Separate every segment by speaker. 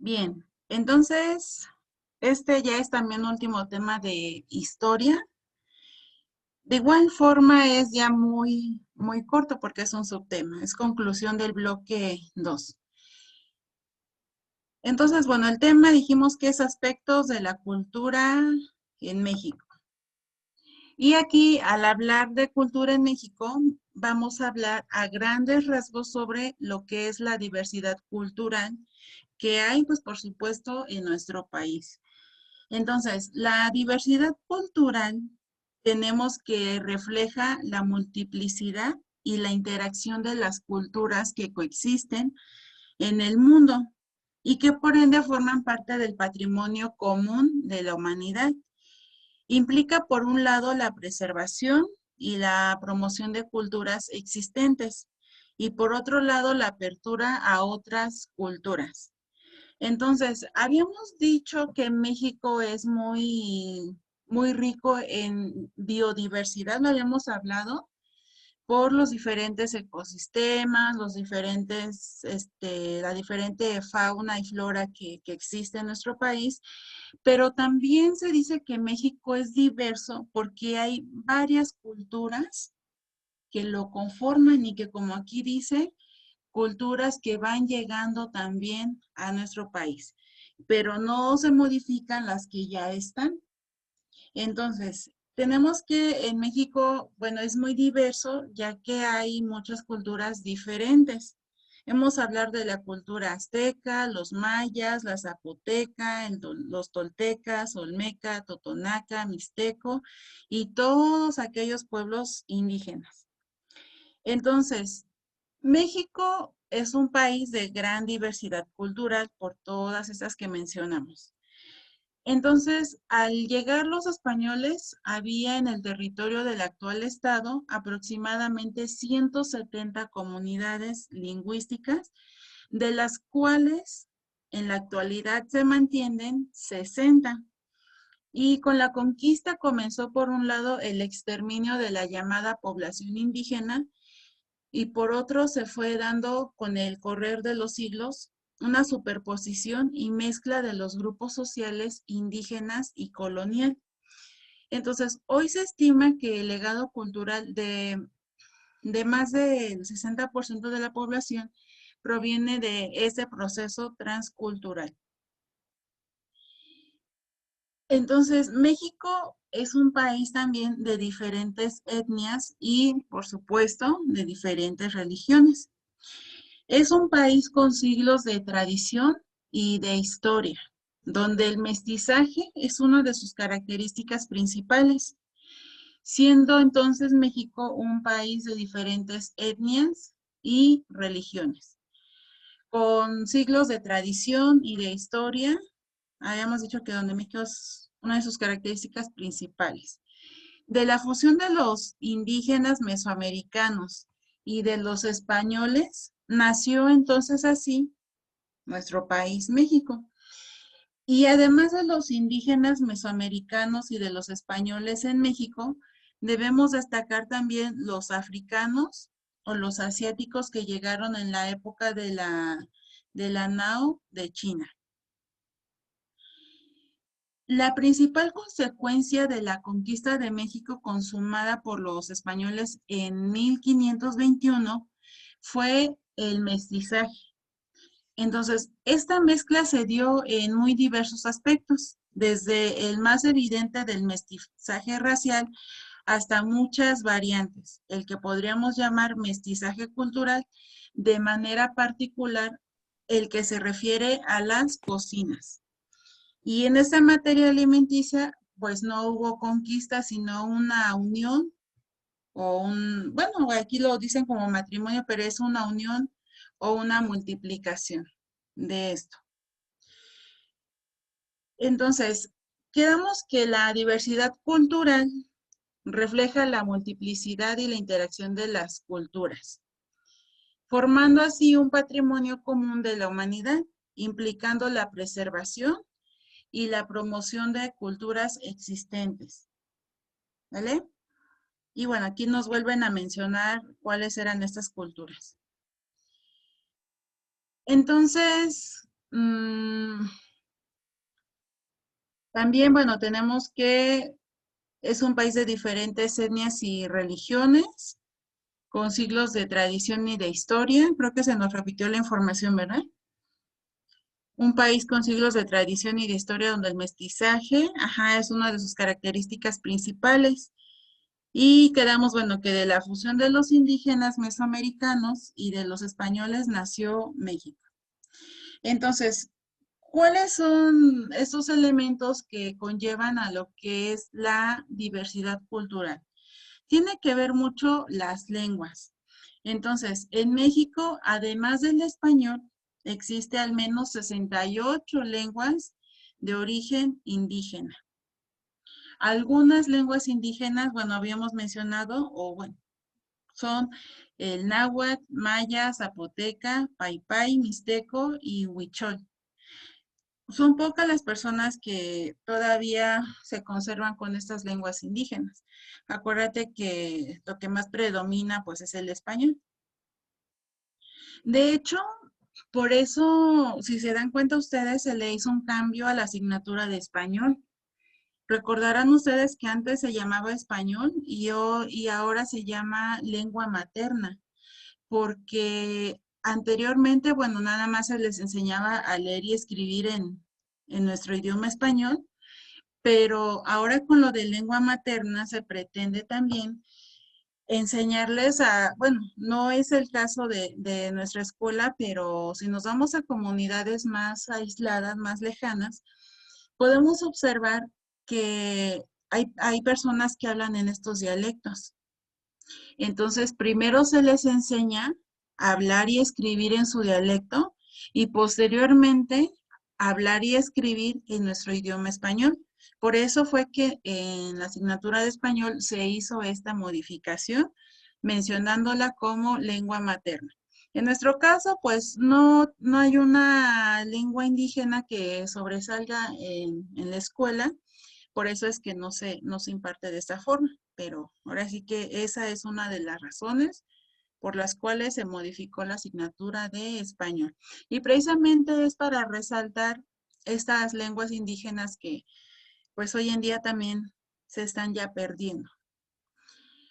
Speaker 1: Bien, entonces, este ya es también último tema de historia. De igual forma es ya muy corto porque es un subtema, es conclusión del bloque 2. Entonces, bueno, el tema dijimos que es aspectos de la cultura en México. Y aquí, al hablar de cultura en México, vamos a hablar a grandes rasgos sobre lo que es la diversidad cultural que hay, pues por supuesto, en nuestro país. Entonces, la diversidad cultural tenemos que refleja la multiplicidad y la interacción de las culturas que coexisten en el mundo y que por ende forman parte del patrimonio común de la humanidad. Implica, por un lado, la preservación y la promoción de culturas existentes y por otro lado, la apertura a otras culturas. Entonces, habíamos dicho que México es muy rico en biodiversidad, lo habíamos hablado, por los diferentes ecosistemas, la diferente fauna y flora que existe en nuestro país, pero también se dice que México es diverso porque hay varias culturas que lo conforman y que, como aquí dice, culturas que van llegando también a nuestro país, pero no se modifican las que ya están. Entonces, tenemos que en México, bueno, es muy diverso, ya que hay muchas culturas diferentes. Hemos hablado de la cultura azteca, los mayas, la zapoteca, los toltecas, olmeca, totonaca, mixteco y todos aquellos pueblos indígenas. Entonces, México es un país de gran diversidad cultural por todas estas que mencionamos. Entonces, al llegar los españoles, había en el territorio del actual estado aproximadamente 170 comunidades lingüísticas, de las cuales en la actualidad se mantienen 60. Y con la conquista comenzó por un lado el exterminio de la llamada población indígena y por otro se fue dando con el correr de los siglos una superposición y mezcla de los grupos sociales indígenas y colonial. Entonces, hoy se estima que el legado cultural de más del 60% de la población proviene de ese proceso transcultural. Entonces, México es un país también de diferentes etnias y, por supuesto, de diferentes religiones. Es un país con siglos de tradición y de historia, donde el mestizaje es una de sus características principales, siendo entonces México un país de diferentes etnias y religiones. Con siglos de tradición y de historia, habíamos dicho que donde México es una de sus características principales. De la fusión de los indígenas mesoamericanos y de los españoles, nació entonces así nuestro país, México. Y además de los indígenas mesoamericanos y de los españoles en México, debemos destacar también los africanos o los asiáticos que llegaron en la época de la Nao de China. La principal consecuencia de la conquista de México consumada por los españoles en 1521 fue el mestizaje. Entonces, esta mezcla se dio en muy diversos aspectos, desde el más evidente del mestizaje racial hasta muchas variantes, el que podríamos llamar mestizaje cultural, de manera particular el que se refiere a las cocinas. Y en esta materia alimenticia, pues no hubo conquista, sino una unión bueno, aquí lo dicen como matrimonio, pero es una unión o una multiplicación de esto. Entonces, quedamos que la diversidad cultural refleja la multiplicidad y la interacción de las culturas, formando así un patrimonio común de la humanidad, implicando la preservación y la promoción de culturas existentes. ¿Vale? Y bueno, aquí nos vuelven a mencionar cuáles eran estas culturas. Entonces, Mm, también, bueno, tenemos que es un país de diferentes etnias y religiones, con siglos de tradición y de historia. Creo que se nos repitió la información, ¿verdad? Un país con siglos de tradición y de historia donde el mestizaje, ajá, es una de sus características principales. Y quedamos, bueno, que de la fusión de los indígenas mesoamericanos y de los españoles nació México. Entonces, ¿cuáles son esos elementos que conllevan a lo que es la diversidad cultural? Tiene que ver mucho las lenguas. Entonces, en México, además del español, existe al menos 68 lenguas de origen indígena. Algunas lenguas indígenas, bueno, habíamos mencionado, o bueno, son el náhuatl, maya, zapoteca, paipay, mixteco y huichol. Son pocas las personas que todavía se conservan con estas lenguas indígenas. Acuérdate que lo que más predomina pues es el español. De hecho, por eso, si se dan cuenta ustedes, se le hizo un cambio a la asignatura de español. Recordarán ustedes que antes se llamaba español y ahora se llama lengua materna, porque anteriormente, bueno, nada más se les enseñaba a leer y escribir en nuestro idioma español, pero ahora con lo de lengua materna se pretende también enseñarles a, bueno, no es el caso de nuestra escuela, pero si nos vamos a comunidades más aisladas, más lejanas, podemos observar que hay personas que hablan en estos dialectos. Entonces, primero se les enseña a hablar y escribir en su dialecto y posteriormente hablar y escribir en nuestro idioma español. Por eso fue que en la asignatura de español se hizo esta modificación, mencionándola como lengua materna. En nuestro caso, pues no hay una lengua indígena que sobresalga en la escuela, por eso es que no se imparte de esta forma, pero ahora sí que esa es una de las razones por las cuales se modificó la asignatura de español. Y precisamente es para resaltar estas lenguas indígenas que pues hoy en día también se están ya perdiendo.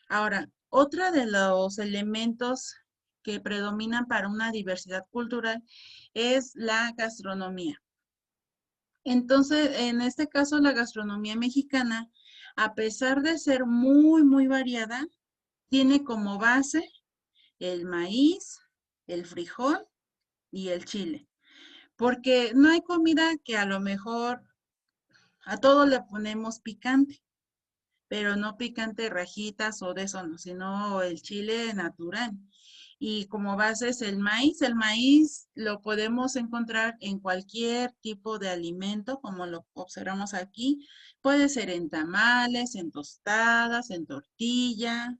Speaker 1: Ahora, otro de los elementos que predominan para una diversidad cultural es la gastronomía. Entonces, en este caso, la gastronomía mexicana, a pesar de ser muy variada, tiene como base el maíz, el frijol y el chile. Porque no hay comida que a lo mejor a todo le ponemos picante, pero no picante rajitas o de eso, no, sino el chile natural. Y como base es el maíz lo podemos encontrar en cualquier tipo de alimento, como lo observamos aquí. Puede ser en tamales, en tostadas, en tortilla,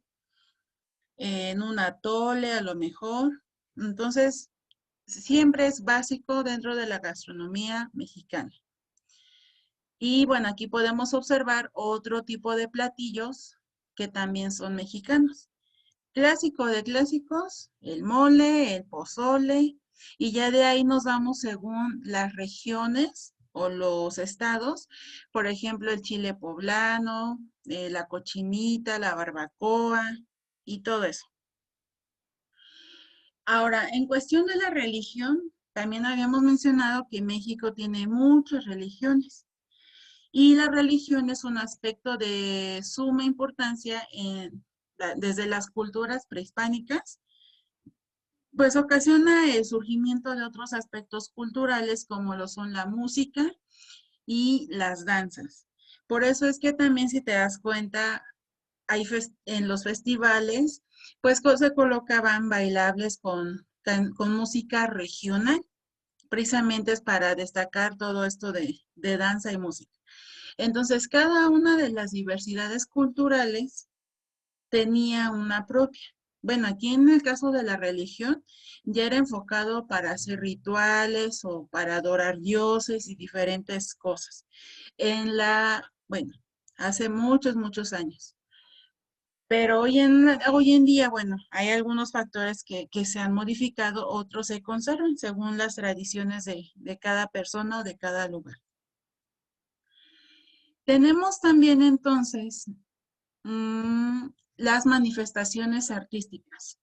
Speaker 1: en un atole a lo mejor. Entonces, siempre es básico dentro de la gastronomía mexicana. Y bueno, aquí podemos observar otro tipo de platillos que también son mexicanos. Clásico de clásicos, el mole, el pozole, y ya de ahí nos vamos según las regiones o los estados. Por ejemplo, el chile poblano, la cochinita, la barbacoa y todo eso. Ahora, en cuestión de la religión, también habíamos mencionado que México tiene muchas religiones. Y la religión es un aspecto de suma importancia desde las culturas prehispánicas, pues ocasiona el surgimiento de otros aspectos culturales como lo son la música y las danzas. Por eso es que también si te das cuenta, en los festivales, pues se colocaban bailables con música regional, precisamente es para destacar todo esto de danza y música. Entonces, cada una de las diversidades culturales tenía una propia. Bueno, aquí en el caso de la religión, ya era enfocado para hacer rituales o para adorar dioses y diferentes cosas. Bueno, hace muchos años. Pero hoy en día, bueno, hay algunos factores que se han modificado, otros se conservan según las tradiciones de cada persona o de cada lugar. Tenemos también entonces las manifestaciones artísticas,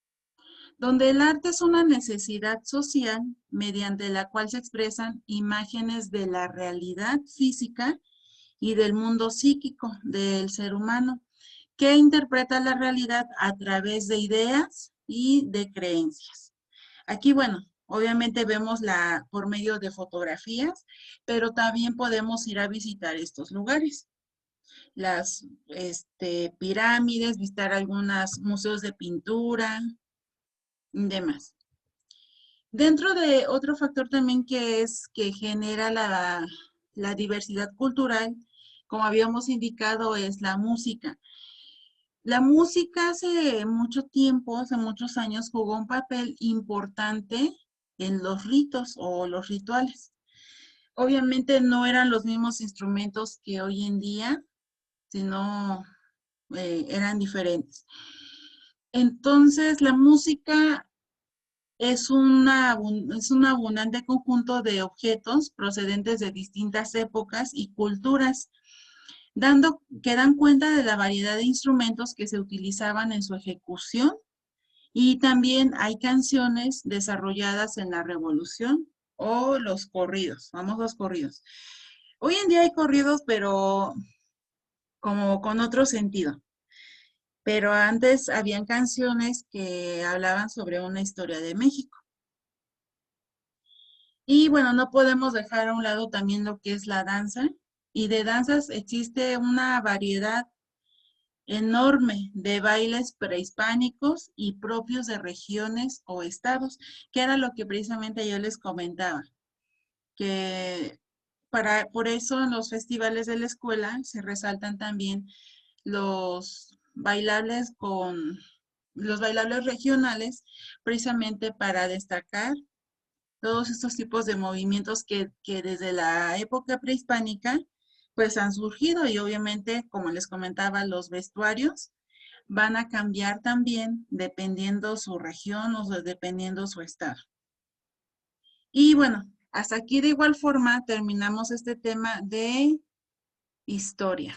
Speaker 1: donde el arte es una necesidad social mediante la cual se expresan imágenes de la realidad física y del mundo psíquico del ser humano, que interpreta la realidad a través de ideas y de creencias. Aquí, bueno, obviamente vemos por medio de fotografías, pero también podemos ir a visitar estos lugares. Las pirámides, visitar algunos museos de pintura y demás. Dentro de otro factor también que genera la diversidad cultural, como habíamos indicado, es la música. La música hace mucho tiempo, hace muchos años, jugó un papel importante en los ritos o los rituales. Obviamente no eran los mismos instrumentos que hoy en día, sino eran diferentes. Entonces, la música es un abundante conjunto de objetos procedentes de distintas épocas y culturas, que dan cuenta de la variedad de instrumentos que se utilizaban en su ejecución, y también hay canciones desarrolladas en la Revolución o los corridos, vamos, los corridos. Hoy en día hay corridos, pero como con otro sentido. Pero antes habían canciones que hablaban sobre una historia de México. Y bueno, no podemos dejar a un lado también lo que es la danza. Y de danzas existe una variedad enorme de bailes prehispánicos y propios de regiones o estados, que era lo que precisamente yo les comentaba, que por eso en los festivales de la escuela se resaltan también los bailables los bailables regionales, precisamente para destacar todos estos tipos de movimientos que desde la época prehispánica pues han surgido, y obviamente, como les comentaba, los vestuarios van a cambiar también dependiendo su región o dependiendo su estado. Y bueno, hasta aquí de igual forma terminamos este tema de historia.